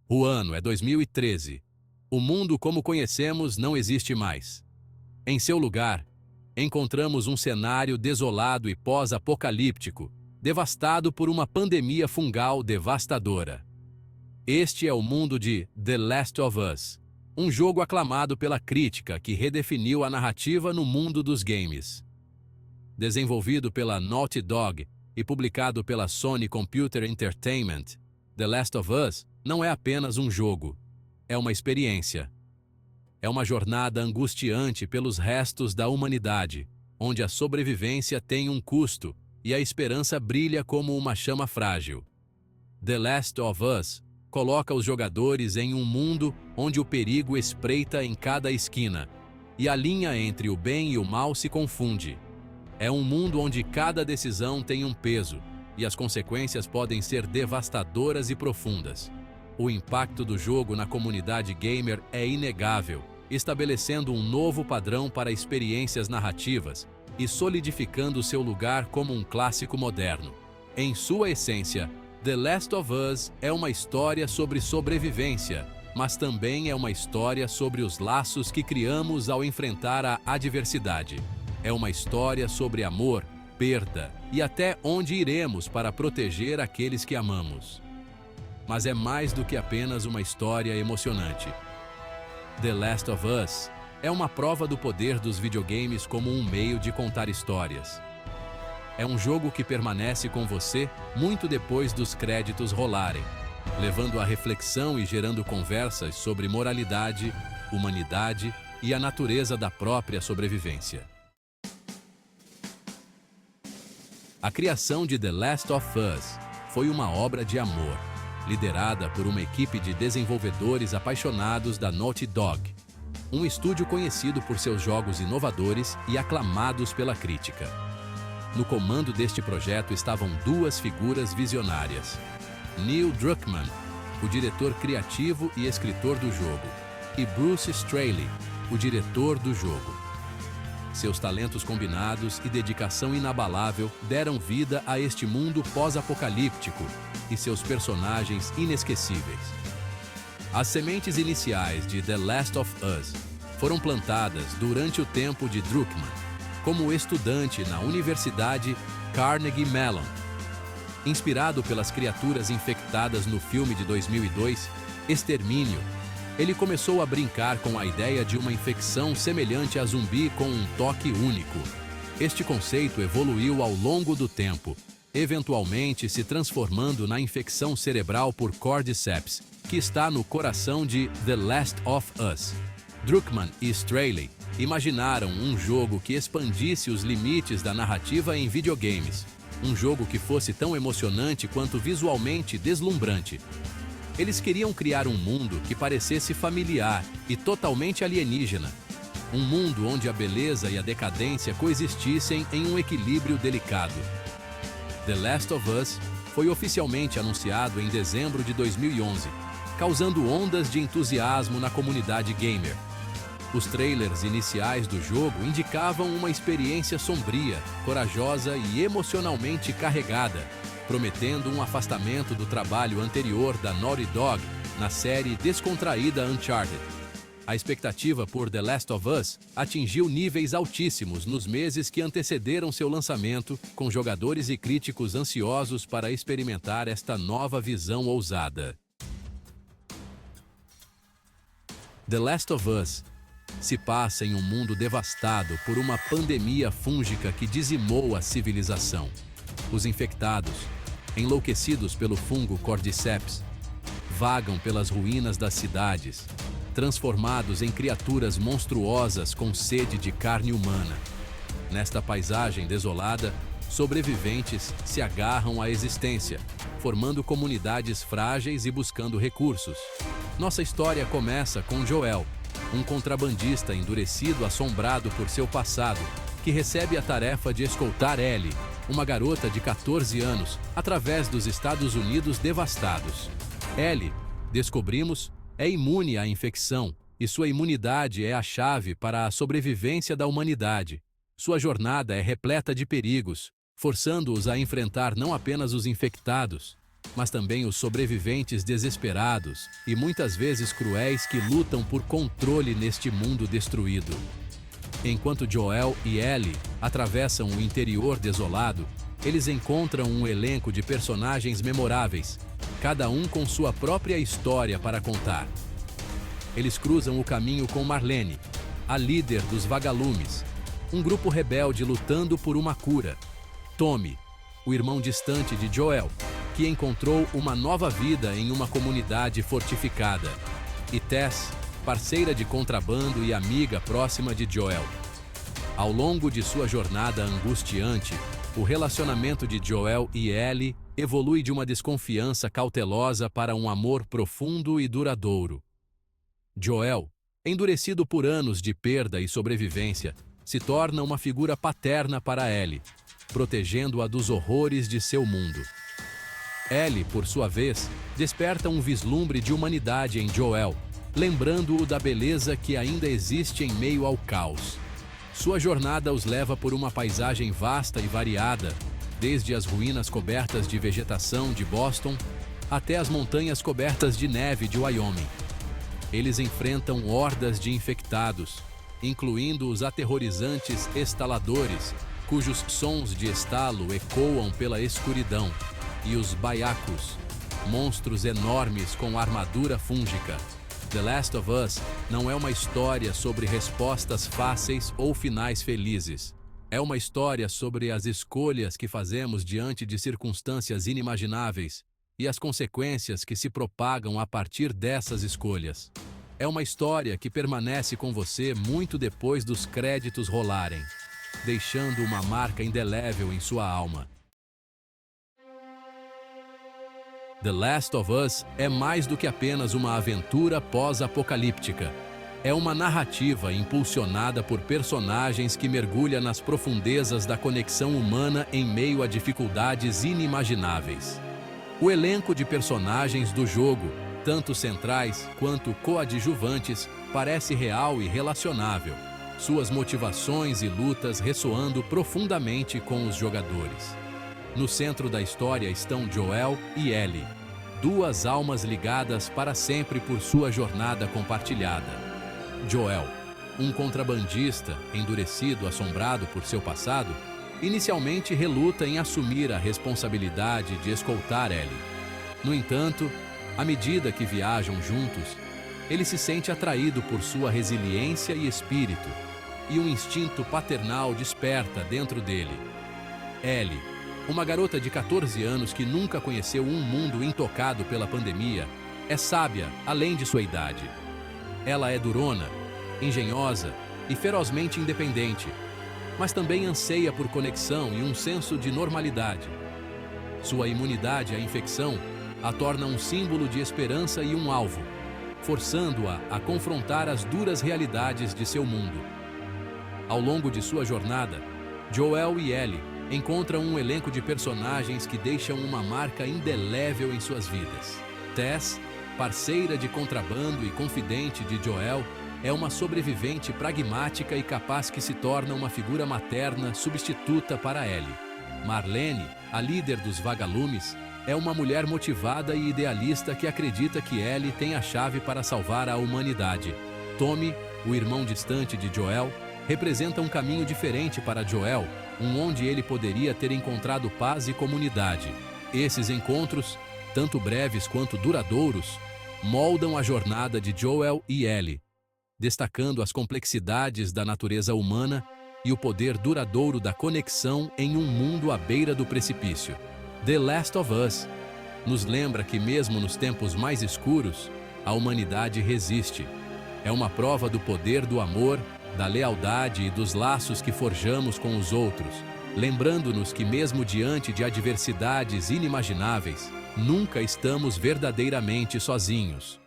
O ano é 2013. O mundo como conhecemos não existe mais. Em seu lugar, encontramos um cenário desolado e pós-apocalíptico, devastado por uma pandemia fungal devastadora. Este é o mundo de The Last of Us, um jogo aclamado pela crítica que redefiniu a narrativa no mundo dos games. Desenvolvido pela Naughty Dog e publicado pela Sony Computer Entertainment, The Last of Us não é apenas um jogo, é uma experiência. É uma jornada angustiante pelos restos da humanidade, onde a sobrevivência tem um custo e a esperança brilha como uma chama frágil. The Last of Us coloca os jogadores em um mundo onde o perigo espreita em cada esquina, e a linha entre o bem e o mal se confunde. É um mundo onde cada decisão tem um peso, e as consequências podem ser devastadoras e profundas. O impacto do jogo na comunidade gamer é inegável, estabelecendo um novo padrão para experiências narrativas e solidificando seu lugar como um clássico moderno. Em sua essência, The Last of Us é uma história sobre sobrevivência, mas também é uma história sobre os laços que criamos ao enfrentar a adversidade. É uma história sobre amor, perda e até onde iremos para proteger aqueles que amamos. Mas é mais do que apenas uma história emocionante. The Last of Us é uma prova do poder dos videogames como um meio de contar histórias. É um jogo que permanece com você muito depois dos créditos rolarem, levando à reflexão e gerando conversas sobre moralidade, humanidade e a natureza da própria sobrevivência. A criação de The Last of Us foi uma obra de amor, liderada por uma equipe de desenvolvedores apaixonados da Naughty Dog, um estúdio conhecido por seus jogos inovadores e aclamados pela crítica. No comando deste projeto estavam duas figuras visionárias: Neil Druckmann, o diretor criativo e escritor do jogo, e Bruce Straley, o diretor do jogo. Seus talentos combinados e dedicação inabalável deram vida a este mundo pós-apocalíptico e seus personagens inesquecíveis. As sementes iniciais de The Last of Us foram plantadas durante o tempo de Druckmann, como estudante na Universidade Carnegie Mellon. Inspirado pelas criaturas infectadas no filme de 2002, Extermínio, ele começou a brincar com a ideia de uma infecção semelhante a zumbi com um toque único. Este conceito evoluiu ao longo do tempo, eventualmente se transformando na infecção cerebral por Cordyceps, que está no coração de The Last of Us. Druckmann e Straley imaginaram um jogo que expandisse os limites da narrativa em videogames, um jogo que fosse tão emocionante quanto visualmente deslumbrante. Eles queriam criar um mundo que parecesse familiar e totalmente alienígena. Um mundo onde a beleza e a decadência coexistissem em um equilíbrio delicado. The Last of Us foi oficialmente anunciado em dezembro de 2011, causando ondas de entusiasmo na comunidade gamer. Os trailers iniciais do jogo indicavam uma experiência sombria, corajosa e emocionalmente carregada, prometendo um afastamento do trabalho anterior da Naughty Dog na série descontraída Uncharted. A expectativa por The Last of Us atingiu níveis altíssimos nos meses que antecederam seu lançamento, com jogadores e críticos ansiosos para experimentar esta nova visão ousada. The Last of Us se passa em um mundo devastado por uma pandemia fúngica que dizimou a civilização. Os infectados, enlouquecidos pelo fungo Cordyceps, vagam pelas ruínas das cidades, transformados em criaturas monstruosas com sede de carne humana. Nesta paisagem desolada, sobreviventes se agarram à existência, formando comunidades frágeis e buscando recursos. Nossa história começa com Joel, um contrabandista endurecido assombrado por seu passado, que recebe a tarefa de escoltar Ellie, uma garota de 14 anos, através dos Estados Unidos devastados. Ellie, descobrimos, é imune à infecção, e sua imunidade é a chave para a sobrevivência da humanidade. Sua jornada é repleta de perigos, forçando-os a enfrentar não apenas os infectados, mas também os sobreviventes desesperados e muitas vezes cruéis que lutam por controle neste mundo destruído. Enquanto Joel e Ellie atravessam o interior desolado, eles encontram um elenco de personagens memoráveis, cada um com sua própria história para contar. Eles cruzam o caminho com Marlene, a líder dos Vagalumes, um grupo rebelde lutando por uma cura. Tommy, o irmão distante de Joel, que encontrou uma nova vida em uma comunidade fortificada. E Tess, parceira de contrabando e amiga próxima de Joel. Ao longo de sua jornada angustiante, o relacionamento de Joel e Ellie evolui de uma desconfiança cautelosa para um amor profundo e duradouro. Joel, endurecido por anos de perda e sobrevivência, se torna uma figura paterna para Ellie, protegendo-a dos horrores de seu mundo. Ellie, por sua vez, desperta um vislumbre de humanidade em Joel, lembrando-o da beleza que ainda existe em meio ao caos. Sua jornada os leva por uma paisagem vasta e variada, desde as ruínas cobertas de vegetação de Boston até as montanhas cobertas de neve de Wyoming. Eles enfrentam hordas de infectados, incluindo os aterrorizantes estaladores, cujos sons de estalo ecoam pela escuridão, e os baiacos, monstros enormes com armadura fúngica. The Last of Us não é uma história sobre respostas fáceis ou finais felizes. É uma história sobre as escolhas que fazemos diante de circunstâncias inimagináveis e as consequências que se propagam a partir dessas escolhas. É uma história que permanece com você muito depois dos créditos rolarem, deixando uma marca indelével em sua alma. The Last of Us é mais do que apenas uma aventura pós-apocalíptica. É uma narrativa impulsionada por personagens que mergulha nas profundezas da conexão humana em meio a dificuldades inimagináveis. O elenco de personagens do jogo, tanto centrais quanto coadjuvantes, parece real e relacionável, suas motivações e lutas ressoando profundamente com os jogadores. No centro da história estão Joel e Ellie, duas almas ligadas para sempre por sua jornada compartilhada. Joel, um contrabandista endurecido, assombrado por seu passado, inicialmente reluta em assumir a responsabilidade de escoltar Ellie. No entanto, à medida que viajam juntos, ele se sente atraído por sua resiliência e espírito, e um instinto paternal desperta dentro dele. Ellie, uma garota de 14 anos que nunca conheceu um mundo intocado pela pandemia, é sábia além de sua idade. Ela é durona, engenhosa e ferozmente independente, mas também anseia por conexão e um senso de normalidade. Sua imunidade à infecção a torna um símbolo de esperança e um alvo, forçando-a a confrontar as duras realidades de seu mundo. Ao longo de sua jornada, Joel e Ellie encontram um elenco de personagens que deixam uma marca indelével em suas vidas. Tess, parceira de contrabando e confidente de Joel, é uma sobrevivente pragmática e capaz que se torna uma figura materna substituta para Ellie. Marlene, a líder dos Vagalumes, é uma mulher motivada e idealista que acredita que Ellie tem a chave para salvar a humanidade. Tommy, o irmão distante de Joel, representa um caminho diferente para Joel, onde ele poderia ter encontrado paz e comunidade. Esses encontros, tanto breves quanto duradouros, moldam a jornada de Joel e Ellie, destacando as complexidades da natureza humana e o poder duradouro da conexão em um mundo à beira do precipício. The Last of Us nos lembra que mesmo nos tempos mais escuros, a humanidade resiste. É uma prova do poder do amor, da lealdade e dos laços que forjamos com os outros, lembrando-nos que mesmo diante de adversidades inimagináveis, nunca estamos verdadeiramente sozinhos.